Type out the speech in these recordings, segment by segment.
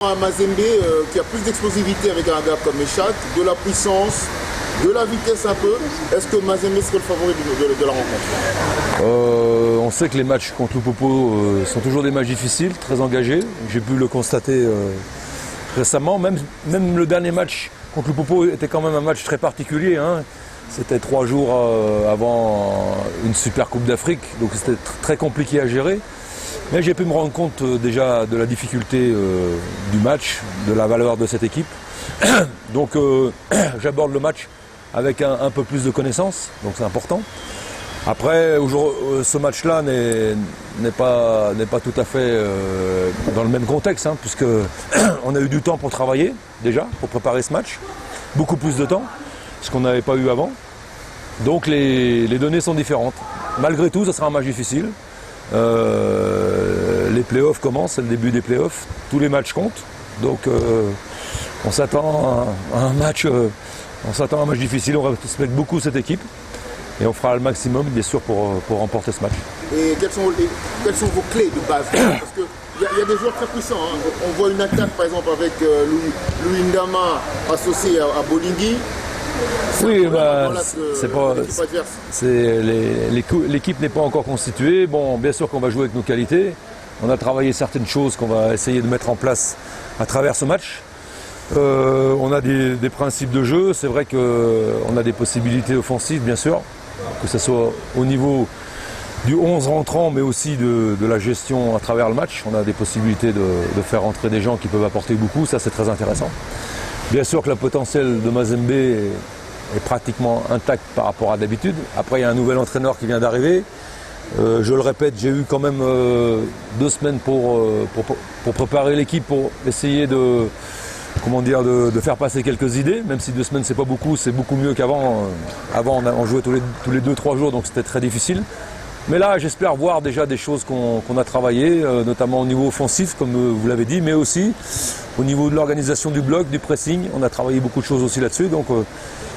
Un Mazembe qui a plus d'explosivité avec un gars comme Meshak, de la puissance, de la vitesse un peu. Est-ce que Mazembe serait le favori de la rencontre? On sait que les matchs contre Lupopo sont toujours des matchs difficiles, très engagés. J'ai pu le constater récemment. Même le dernier match contre Lupopo était quand même un match très particulier, hein. C'était 3 jours avant une super Coupe d'Afrique, donc c'était très compliqué à gérer. Mais j'ai pu me rendre compte déjà de la difficulté du match, de la valeur de cette équipe. Donc j'aborde le match avec un peu plus de connaissances, donc c'est important. Après, ce match-là n'est pas tout à fait dans le même contexte, hein, puisque on a eu du temps pour travailler déjà, pour préparer ce match. Beaucoup plus de temps, ce qu'on n'avait pas eu avant. Donc les données sont différentes. Malgré tout, ça sera un match difficile. Les playoffs commencent, c'est le début des playoffs. Tous les matchs comptent. Donc on s'attend à un match difficile. On respecte beaucoup cette équipe. Et on fera le maximum, bien sûr, pour remporter ce match. Et quelles sont vos clés de base? Parce qu'il y a des joueurs très puissants, hein. On voit une attaque, par exemple, avec Louis Ndama associé à Bolingui. Oui, l'équipe n'est pas encore constituée. Bon, bien sûr qu'on va jouer avec nos qualités. On a travaillé certaines choses qu'on va essayer de mettre en place à travers ce match. On a des principes de jeu. C'est vrai qu'on a des possibilités offensives, bien sûr, que ce soit au niveau du 11 rentrant, mais aussi de la gestion à travers le match. On a des possibilités de faire entrer des gens qui peuvent apporter beaucoup. Ça, c'est très intéressant. Bien sûr que le potentiel de Mazembe est pratiquement intact par rapport à d'habitude. Après, il y a un nouvel entraîneur qui vient d'arriver. Je le répète, j'ai eu quand même 2 semaines pour préparer l'équipe, pour essayer de faire passer quelques idées. Même si 2 semaines, c'est pas beaucoup, c'est beaucoup mieux qu'avant. Avant, on jouait tous les 2-3 jours, donc c'était très difficile. Mais là, j'espère voir déjà des choses qu'on a travaillées, notamment au niveau offensif, comme vous l'avez dit, mais aussi au niveau de l'organisation du bloc, du pressing. On a travaillé beaucoup de choses aussi là-dessus, donc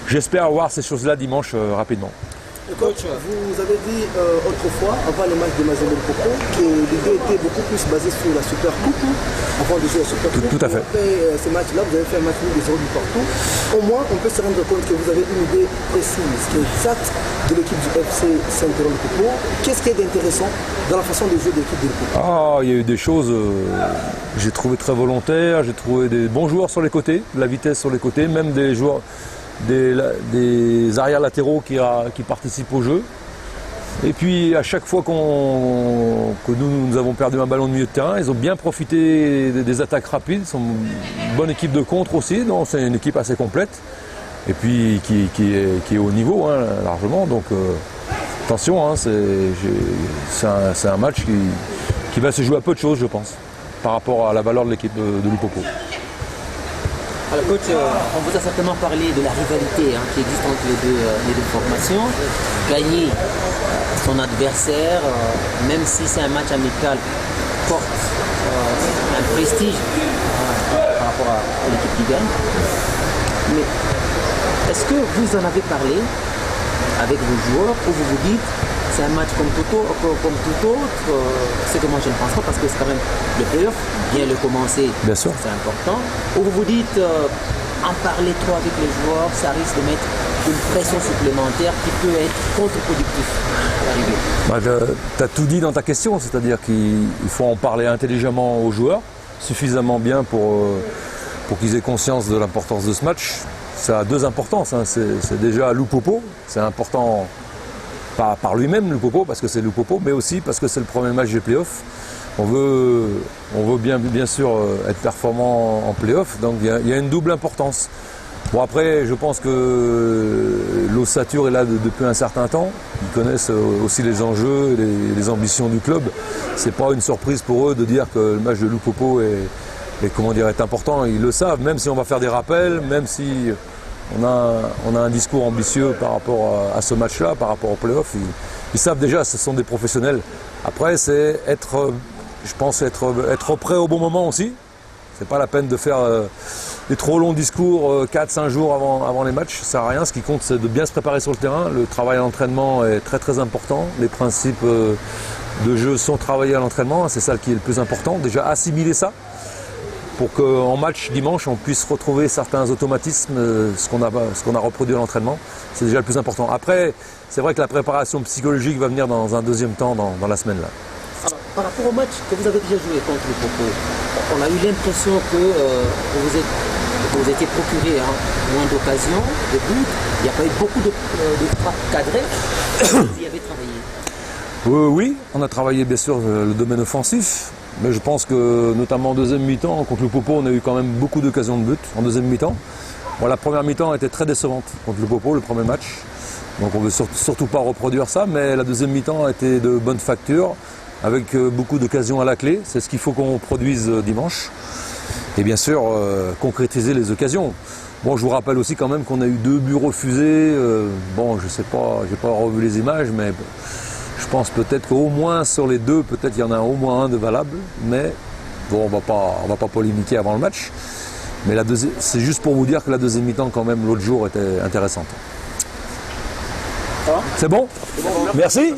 j'espère voir ces choses-là dimanche rapidement. Et coach, vous avez dit autrefois, avant le match de Mazembe Lupopo, que l'idée était beaucoup plus basée sur la Super Coupe, avant de jouer la Super Coupe. Tout à fait. Après ce match-là, vous avez fait un match de 0 partout. Au moins, on peut se rendre compte que vous avez une idée précise, exacte de l'équipe du FC Saint-Laurent-Lupopo. Qu'est-ce qui est d'intéressant dans la façon de jouer de l'équipe de Lupopo? Il y a eu des choses, j'ai trouvé très volontaires, j'ai trouvé des bons joueurs sur les côtés, de la vitesse sur les côtés, même des joueurs, des arrières latéraux qui participent au jeu. Et puis à chaque fois que nous avons perdu un ballon de milieu de terrain, ils ont bien profité des attaques rapides. Ils sont une bonne équipe de contre aussi, donc c'est une équipe assez complète. Et puis qui est au niveau, hein, largement. Donc attention, hein, c'est un match qui va se jouer à peu de choses, je pense, par rapport à la valeur de l'équipe de Lupopo. Alors coach, on vous a certainement parlé de la rivalité qui existe entre les deux formations. Gagner son adversaire, même si c'est un match amical, porte un prestige par rapport à l'équipe qui gagne. Mais est-ce que vous en avez parlé avec vos joueurs ou vous vous dites c'est un match comme tout autre, c'est que moi je ne pense pas parce que c'est quand même le playoff, bien le commencer, bien sûr. C'est important. Ou vous vous dites en parler trop avec les joueurs, ça risque de mettre une pression supplémentaire qui peut être contre-productif à l'arrivée. Tu as tout dit dans ta question, c'est-à-dire qu'il faut en parler intelligemment aux joueurs, suffisamment bien pour qu'ils aient conscience de l'importance de ce match. Ça a 2 importances, hein. C'est déjà Lupopo, c'est important pas par lui-même Lupopo, parce que c'est Lupopo, mais aussi parce que c'est le premier match des playoffs. On veut bien sûr être performant en playoff, donc il y a une double importance. Bon, après, je pense que l'ossature est là depuis un certain temps. Ils connaissent aussi les enjeux, les ambitions du club. C'est pas une surprise pour eux de dire que le match de Lupopo est important. Ils le savent, même si on va faire des rappels, même si on a un discours ambitieux par rapport à ce match-là, par rapport au play-off. Ils savent déjà, ce sont des professionnels. Après, c'est être prêt au bon moment aussi. C'est pas la peine de faire des trop longs discours 4-5 jours avant les matchs. Ça sert à rien. Ce qui compte, c'est de bien se préparer sur le terrain. Le travail à l'entraînement est très très important. Les principes de jeu sont travaillés à l'entraînement. C'est ça qui est le plus important. Déjà assimiler ça pour qu'en match dimanche, on puisse retrouver certains automatismes, ce qu'on a reproduit à l'entraînement. C'est déjà le plus important. Après, c'est vrai que la préparation psychologique va venir dans un deuxième temps dans la semaine là. Alors, par rapport au match que vous avez déjà joué contre le Popo, on a eu l'impression que vous étiez procuré moins d'occasions, de buts. Il n'y a pas eu beaucoup de frappes cadrées. Vous y avez travaillé. Oui, on a travaillé bien sûr le domaine offensif, mais je pense que notamment en deuxième mi-temps, contre le Popo, on a eu quand même beaucoup d'occasions de but en deuxième mi-temps. Bon, la première mi-temps était très décevante contre le Popo, le premier match. Donc on ne veut surtout pas reproduire ça, mais la deuxième mi-temps a été de bonne facture, avec beaucoup d'occasions à la clé. C'est ce qu'il faut qu'on produise dimanche. Et bien sûr, concrétiser les occasions. Bon, je vous rappelle aussi quand même qu'on a eu 2 buts refusés. Bon, je sais pas, j'ai pas revu les images, mais je pense peut-être qu'au moins sur les 2, peut-être il y en a au moins un de valable. Mais bon, on va pas polémiquer avant le match. Mais c'est juste pour vous dire que la deuxième mi-temps, quand même, l'autre jour était intéressante. C'est bon ? Merci.